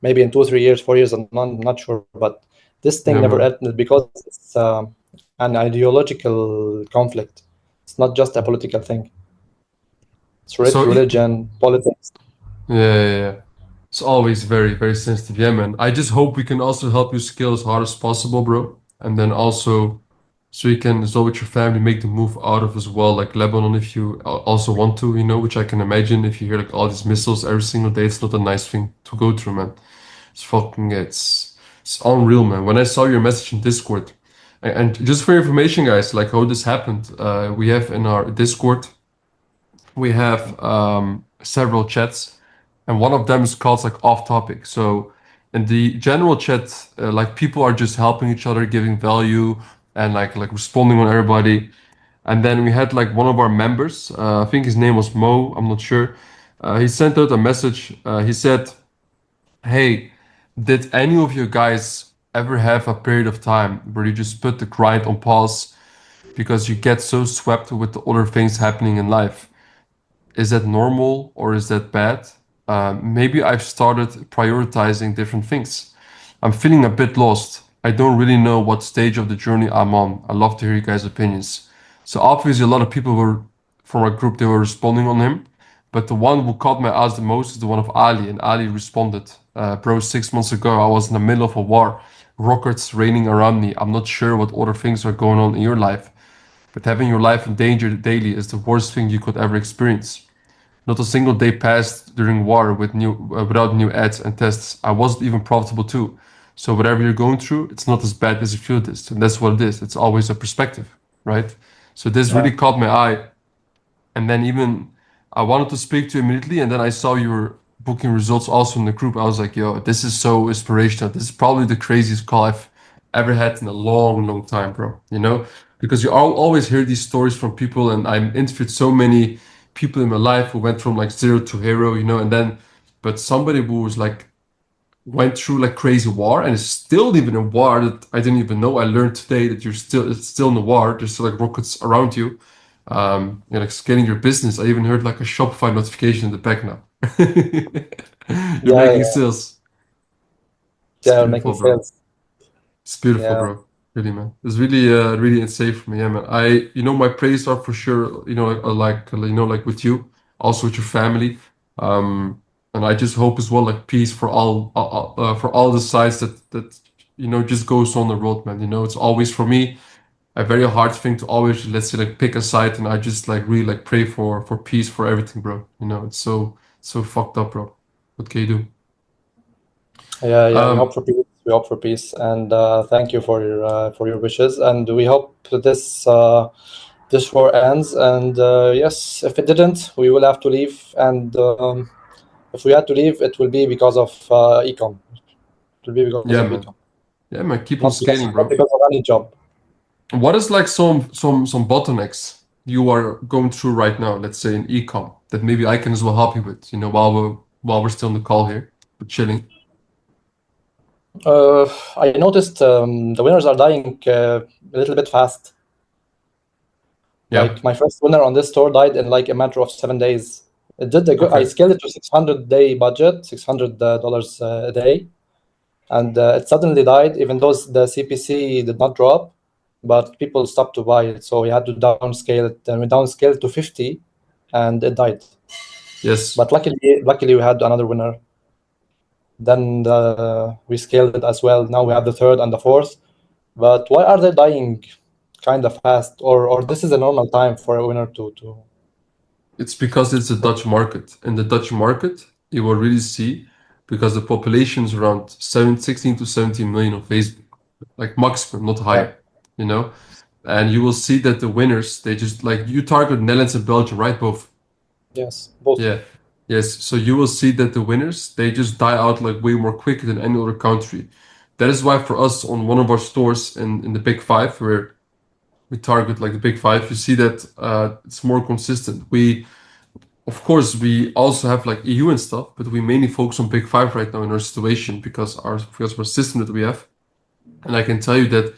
maybe in 2, 3 years, 4 years. I'm not sure, but this thing
Yeah,
never
man.
ended because it's an ideological conflict. It's not just a political thing. It's
So
religion, politics.
yeah, yeah, yeah. It's always very, very sensitive. Yeah, man. I just hope we can also help you scale as hard as possible, bro. And then also, so you can, as well with your family, make the move out of as well, like Lebanon, if you also want to, which I can imagine if you hear like all these missiles every single day, it's not a nice thing to go through, man. It's unreal, man. When I saw your message in Discord, and just for your information, guys, like how this happened, we have in our Discord, we have several chats, and one of them is called like off topic. So in the general chat, like people are just helping each other, giving value, and like responding on everybody. And then we had like one of our members, I think his name was Mo, I'm not sure. He sent out a message. He said, "Hey, did any of you guys ever have a period of time where you just put the grind on pause because you get so swept with the other things happening in life? Is that normal or is that bad? Maybe I've started prioritizing different things. I'm feeling a bit lost. I don't really know what stage of the journey I'm on. I'd love to hear you guys' opinions." So obviously a lot of people were from our group, they were responding on him. But the one who caught my eyes the most is the one of Ali. And Ali responded, bro, 6 months ago, I was in the middle of a war, rockets raining around me. I'm not sure what other things are going on in your life, but having your life in danger daily is the worst thing you could ever experience. Not a single day passed during war without new ads and tests. I wasn't even profitable too. So whatever you're going through, it's not as bad as you feel this. And that's what it is. It's always a perspective, right? So this
Yeah,
really caught my eye. And then even I wanted to speak to you immediately, and then I saw your booking results also in the group. I was like, yo, this is so inspirational. This is probably the craziest call I've ever had in a long, long time, bro. Because you always hear these stories from people, and I've interviewed so many people in my life who went from like zero to hero, and then, but somebody who was like went through like crazy war and is still even in war that I didn't even know. I learned today that it's still in the war. There's still like rockets around you. You're like scaling your business. I even heard like a Shopify notification in the back now. You're
yeah,
making
yeah,
sales. It's
yeah. Making
beautiful, bro.
sales.
It's beautiful,
Yeah,
bro. Really, man. It's really, really insane for me. Yeah, man. My prayers are for sure, like with you, also with your family. And I just hope as well, like peace for all the sides that just goes on the road, man. It's always for me a very hard thing to always, let's say, like pick a side, and I just like really like pray for peace for everything, bro. It's so fucked up, bro. What can you do?
Yeah, yeah. We hope
Um,
for peace. We hope for peace, and thank you for your wishes. And we hope this war ends. And yes, if it didn't, we will have to leave. And if we had to leave, it will be because of ecom. It will be because of
yeah,
ecom,
man. Yeah, man. Keep on scaling,
not
bro.
because of any job.
What is like some bottlenecks you are going through right now, let's say in ecom, that maybe I can as well help you with, while we're still on the call here, but chilling.
I noticed the winners are dying a little bit fast.
Yeah.
Like my first winner on this store died in like a matter of 7 days. It did a good. I
Okay.
scaled it to 600 day budget, $600 a day, and it suddenly died. Even though the CPC did not drop, but people stopped to buy it, so we had to downscale it. And we downscaled to 50, and it died.
Yes.
But luckily we had another winner. Then we scaled it as well. Now we have the third and the fourth. But why are they dying kind of fast? Or this is a normal time for a winner to
It's because it's a Dutch market. In the Dutch market, you will really see because the population is around 16 to 17 million on Facebook, like maximum, not
yeah,
higher, you know? And you will see that the winners, they just like you target Netherlands and Belgium, right? Both.
yes, both.
Yeah. Yes. So you will see that the winners, they just die out like way more quicker than any other country. That is why for us on one of our stores in the Big Five, where we target like the Big Five, you see that it's more consistent. Of course, we also have like EU and stuff, but we mainly focus on Big Five right now in our situation because of our system that we have. And I can tell you that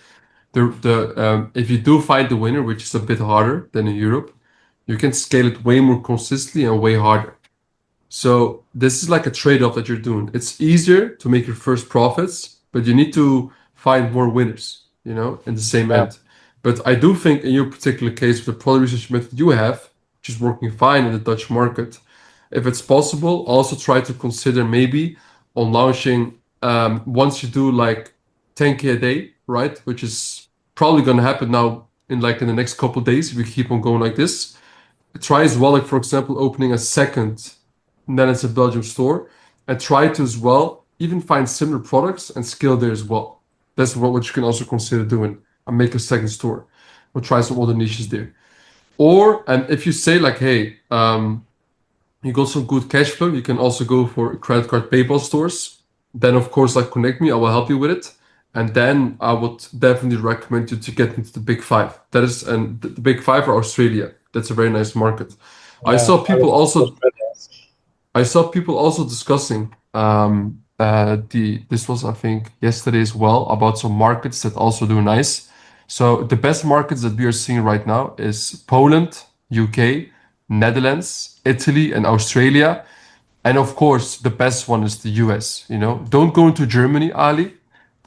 if you do find the winner, which is a bit harder than in Europe, you can scale it way more consistently and way harder. So this is like a trade-off that you're doing. It's easier to make your first profits, but you need to find more winners, in the same
Yeah,
end. But I do think in your particular case, with the product research method you have, which is working fine in the Dutch market, if it's possible, also try to consider maybe on launching once you do like 10K a day, right? Which is probably going to happen now in the next couple of days if we keep on going like this. Try as well, like for example, opening a second Netherlands and Belgium store and try to as well even find similar products and scale there as well. That's what you can also consider doing and make a second store or try some other niches there. Or, and if you say like, hey, you got some good cash flow, you can also go for credit card PayPal stores. Then of course, like connect me, I will help you with it. And then I would definitely recommend you to get into the Big Five. That is, and the Big Five are Australia. That's a very nice market. I
yeah.
saw
I
people
will
also
Australia.
I saw people also discussing this was I think yesterday as well about some markets that also do nice. So the best markets that we are seeing right now is Poland, UK, Netherlands, Italy, and Australia. And of course, the best one is the US. Don't go into Germany, Ali,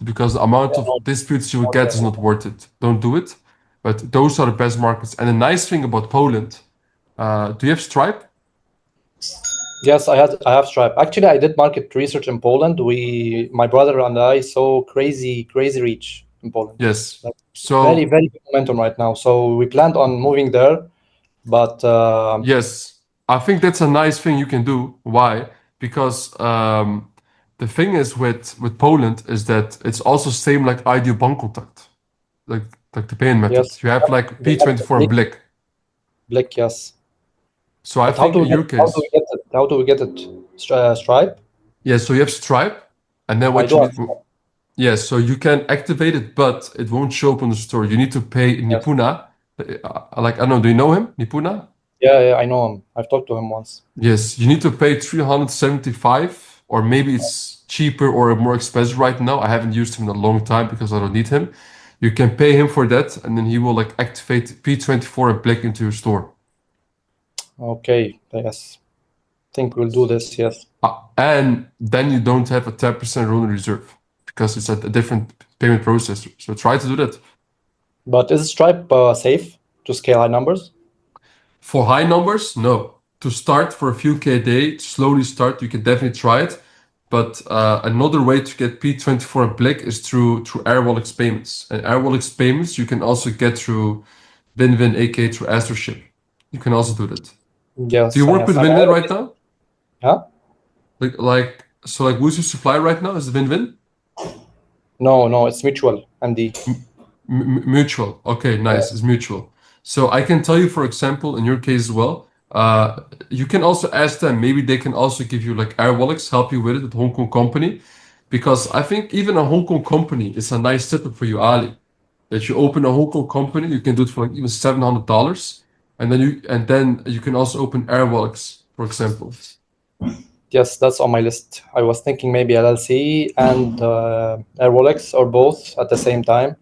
because the amount
Yeah,
of
no,
disputes you will
not
get is
Germany.
not worth it. Don't do it. But those are the best markets. And the nice thing about Poland, do you have Stripe?
Yes, I have Stripe. Actually, I did market research in Poland. My brother and I saw crazy reach in Poland.
Yes.
Like very,
So
very good momentum right now. So we planned on moving there, but
yes, I think that's a nice thing you can do. Why? Because the thing is with Poland is that it's also same like ID bankcontact, like like the payment method.
yes,
You have like
they have
P24 and Blick.
Blick, yes.
So I
But how
think
do we
in
get
your
how do we
case,
get it? How do we get it? Stripe?
yeah. So you have Stripe, and then
I
what
do
you
have
need,
Stripe.
yeah. So you can activate it, but it won't show up on the store. You need to pay
Yes.
Nipuna. Like I don't know. Do you know him, Nipuna?
Yeah, yeah, I know him. I've talked to him once.
Yes, you need to pay 375, or maybe it's cheaper or more expensive right now. I haven't used him in a long time because I don't need him. You can pay him for that, and then he will like activate P24 and Blick into your store.
Okay, yes. Think we'll do this, yes.
And then you don't have a 10% rule reserve. because it's a different payment process. So try to do that.
But is Stripe safe to scale high numbers?
For high numbers, no. To start for a few K a day, to slowly start, you can definitely try it. But another way to get P24 and Blick is through Airwallex payments. And Airwallex payments you can also get through Winwin, aka through Astroship. You can also do that. Do you
Yes,
work
yes.
with
I
Winwin right
already,
now?
huh?
So who's your supply right now? Is it Winwin?
No, no, it's mutual, MD.
Mutual. Okay, nice. It's mutual. So I can tell you, for example, in your case as well, you can also ask them. Maybe they can also give you like Airwallex, help you with it, with Hong Kong company, because I think even a Hong Kong company is a nice setup for you, Ali. That you open a Hong Kong company, you can do it for like even $700, and then you can also open Airwallex, for example.
Yes, that's on my list. I was thinking maybe LLC and Airwallex or both at the same time,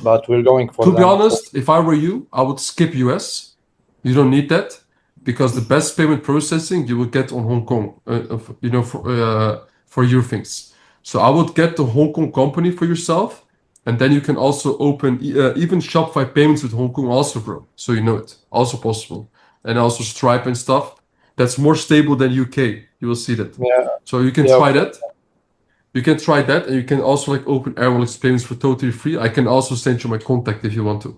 but we're going for
To be
them.
honest, if I were you, I would skip US. You don't need that because the best payment processing you will get on Hong Kong, for your things. So I would get the Hong Kong company for yourself, and then you can also open even Shopify payments with Hong Kong also, bro. So you know it, also possible, and also Stripe and stuff. That's more stable than UK. You will see that.
Yeah,
So you can
yeah,
try
okay.
that. You can try that, and you can also like open Airwallex payments for totally free. I can also send you my contact if you want to.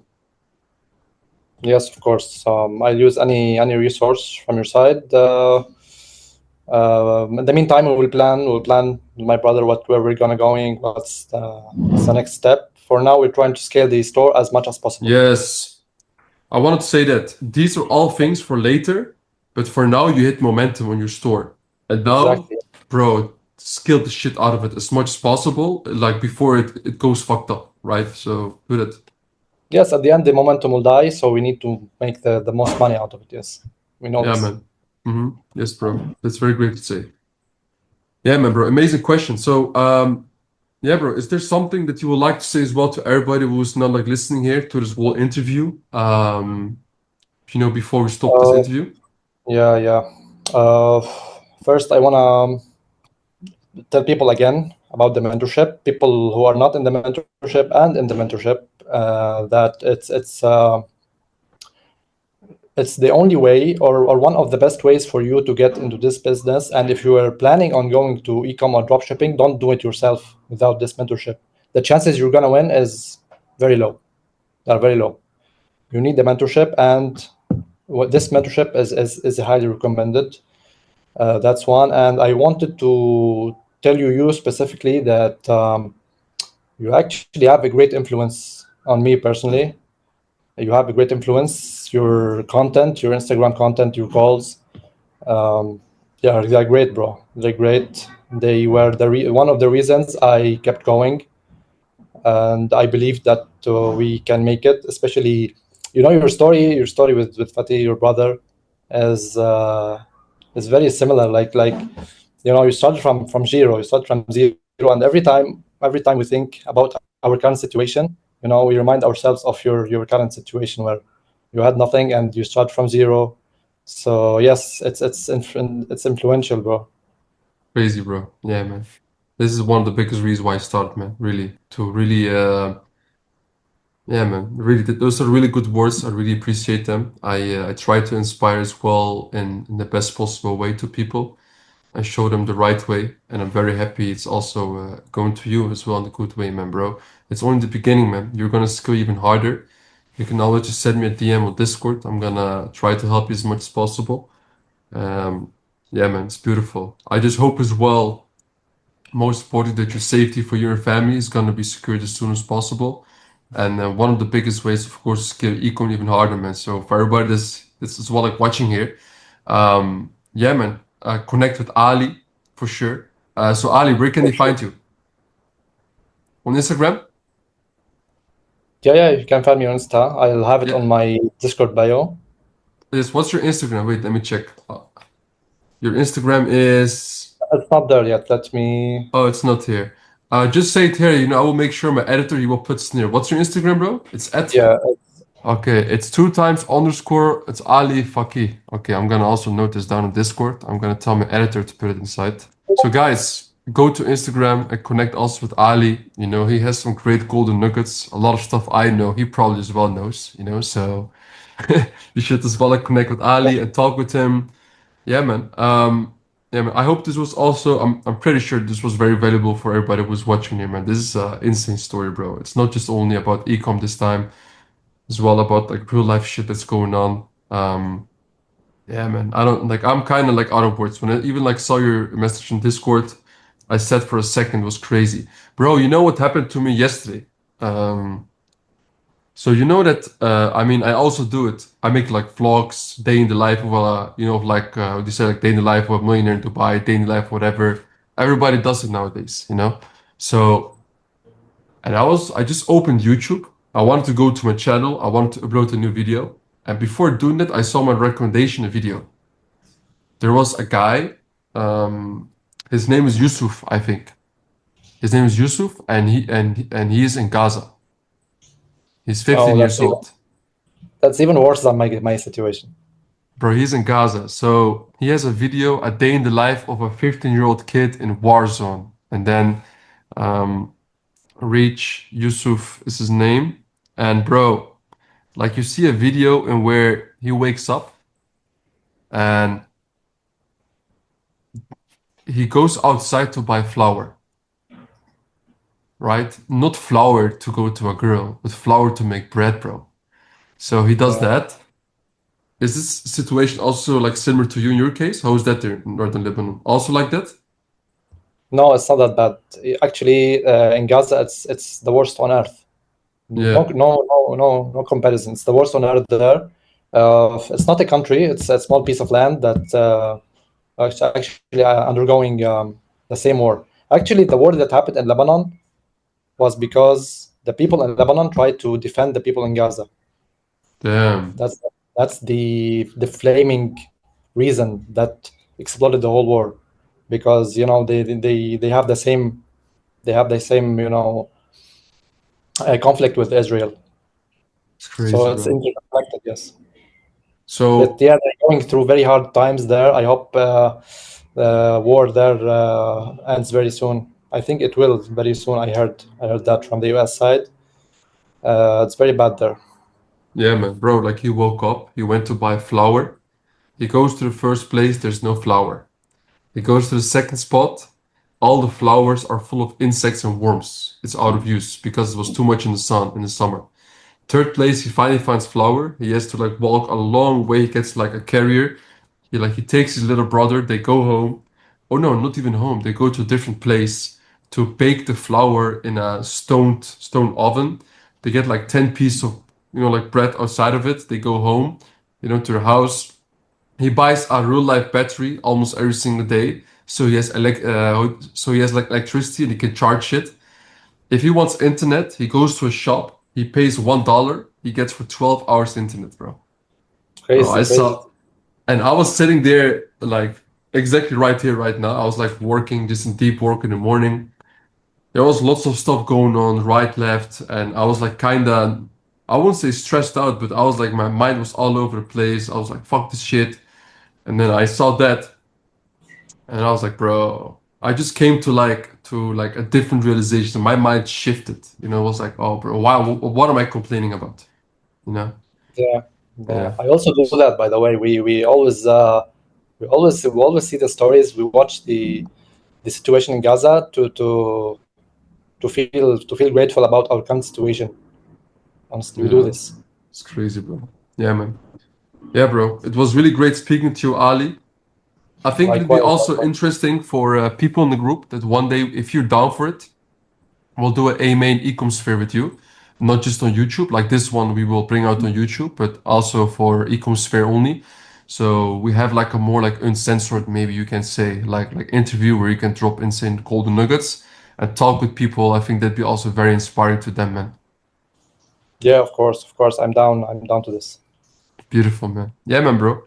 Yes, of course. I'll use any resource from your side. In the meantime, we'll plan with my brother where we're gonna going. What's the next step? For now, we're trying to scale the store as much as possible.
Yes, I wanted to say that these are all things for later, but for now you hit momentum on your store. And now,
Exactly.
bro, scale the shit out of it as much as possible, like before it goes fucked up, right? So do that.
Yes, at the end, the momentum will die, so we need to make the most money out of it. Yes, we know
Yeah,
this.
man. Yes, bro. That's very great to say. Yeah, man, bro. Amazing question. So, yeah, bro, is there something that you would like to say as well to everybody who's not like listening here to this whole interview? Before we stop this
Uh,
interview?
yeah, yeah. Uh, First, I wanna tell people again about the mentorship. People who are not in the mentorship and in the mentorship, that it's the only way or one of the best ways for you to get into this business. And if you are planning on going to e-com or dropshipping, don't do it yourself without this mentorship. The chances you're gonna win is very low. They're very low. You need the mentorship, and this mentorship is highly recommended. That's one. And I wanted to tell you specifically that you actually have a great influence on me personally. You have a great influence. Your content, your Instagram content, your calls, yeah, they're great, bro. They're great. They were one of the reasons I kept going, and I believe that we can make it. Especially, your story with Fatih, your brother, is very similar. Like you started from zero. You started from zero, and every time we think about our current situation, we remind ourselves of your current situation where you had nothing and you start from zero. So yes, it's influential, bro.
Crazy, bro. Yeah, man. This is one of the biggest reasons why I started, man. Really, to really, yeah, man. Really, those are really good words. I really appreciate them. I try to inspire as well in the best possible way to people. I show them the right way, and I'm very happy it's also going to you as well in a good way, man, bro. It's only the beginning, man. You're gonna skill even harder. You can always just send me a DM on Discord. I'm gonna try to help you as much as possible. Um, yeah, man, it's beautiful. I just hope as well, most important, that your safety for your family is gonna be secured as soon as possible. And one of the biggest ways, of course, is skill econ even harder, man. So for everybody this is what like watching here, yeah, man, connect with Ali for sure. So Ali, where can
For
they
sure.
find you? On Instagram?
Yeah, you can find me on Insta. I'll have it
Yeah.
on my Discord bio.
Yes. What's your Instagram? Wait, let me check. Your Instagram is.
It's not there yet. Let me.
Oh, it's not here. Just say it here. I will make sure my editor he will put it near. What's your Instagram, bro? It's at.
Yeah,
Okay, it's 2 times underscore. It's Ali Faki. Okay, I'm gonna also note this down in Discord. I'm gonna tell my editor to put it inside. So, guys. go to Instagram and connect also with Ali. You know, he has some great golden nuggets. A lot of stuff I know, he probably as well knows, you know, so you should as well like connect with Ali and talk with him. Yeah, man. Yeah, man. I hope this was also. I'm pretty sure this was very valuable for everybody who's watching here, man. This is an insane story, bro. It's not just only about ecom this time, as well about like real life shit that's going on. Yeah, man. I don't like. I'm kind of like out of words when I even like saw your message in Discord. I said for a second it was crazy, bro. You know what happened to me yesterday? Um, so you know that I mean I also do it. I make like vlogs, day in the life of a you know like how do you say like day in the life of a millionaire in Dubai, day in the life whatever. Everybody does it nowadays, you know. So and I just opened YouTube. I wanted to go to my channel. I wanted to upload a new video. And before doing that, I saw my recommendation video. There was a guy. Um, his name is Yusuf, I think. His name is Yusuf, and he is in Gaza. He's 15
Oh,
years old.
that's even worse than my situation.
Bro, he's in Gaza. So he has a video, a day in the life of a 15-year-old kid in Warzone. And then um, Reach Yusuf is his name. And bro, like you see a video in where he wakes up and he goes outside to buy flour, right? Not flour to go to a girl, but flour to make bread, bro. So he does
Yeah.
that. Is this situation also like similar to you in your case? How is that there in northern Lebanon? Also like that?
No, it's not that bad. Actually, in Gaza, it's the worst on earth. No,
Yeah,
no, no, no, no comparison. It's the worst on earth there. It's not a country. It's a small piece of land that actually undergoing the same war. Actually, the war that happened in Lebanon was because the people in Lebanon tried to defend the people in Gaza.
damn,
That's that's the flaming reason that exploded the whole war, because they have the same conflict with Israel.
it's
So
crazy,
it's
bro.
interconnected. Yes, but
So
yeah, they're going through very hard times there. I hope the war there ends very soon. I think it will very soon. I heard that from the U.S. side. It's very bad there.
yeah, man, bro, like he woke up, he went to buy flour. He goes to the first place, there's no flour. He goes to the second spot, all the flowers are full of insects and worms. It's out of use because it was too much in the sun in the summer. Third place, he finally finds flour. He has to like walk a long way. He gets like a carrier. He takes his little brother. They go home. Oh no, not even home. They go to a different place to bake the flour in a stone oven. They get like 10 pieces of like bread outside of it. They go home, to their house. He buys a real life battery almost every single day. So he has like electricity and he can charge it. If he wants internet, he goes to a shop. He pays $1. He gets for 12 hours internet, bro. Bro,
Crazy,
I
crazy.
saw, and I was sitting there like exactly right here, right now. I was like working, just in deep work in the morning. There was lots of stuff going on, right, left, and I was like kind of, I wouldn't say stressed out, but I was like, my mind was all over the place. I was like, fuck this shit. And then I saw that, and I was like, bro, I just came to like a different realization. My mind shifted. It was like, oh, bro, why? What am I complaining about? You know?
Yeah, yeah.
Yeah,
I also do that, by the way. We always see the stories. We watch the situation in Gaza to feel grateful about our current situation. Honestly, we do
yeah,
this.
it's crazy, bro. Yeah, man. Yeah, bro. It was really great speaking to you, Ali. I think it'd be
Likewise,
also
likewise.
interesting for people in the group that one day, if you're down for it, we'll do a main ecom sphere with you, not just on YouTube. Like this one, we will bring out on YouTube, but also for ecom sphere only. So we have like a more like uncensored, maybe you can say, like interview where you can drop insane golden nuggets and talk with people. I think that'd be also very inspiring to them, man.
Yeah, of course, of course. I'm down. I'm down to this.
Beautiful, man. Yeah, man, bro.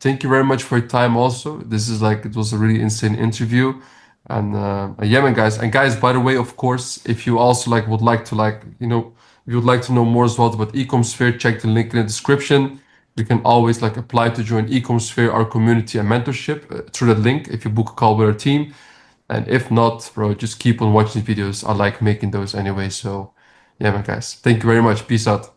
Thank you very much for your time also. This is like it was a really insane interview. And yeah, man, guys. And guys, by the way, of course, if you also like would like to if you would like to know more as well about Ecomsphere, check the link in the description. You can always like apply to join Ecomsphere, our community and mentorship through that link if you book a call with our team. And if not, bro, just keep on watching videos. I like making those anyway. So yeah, man, guys. Thank you very much. Peace out.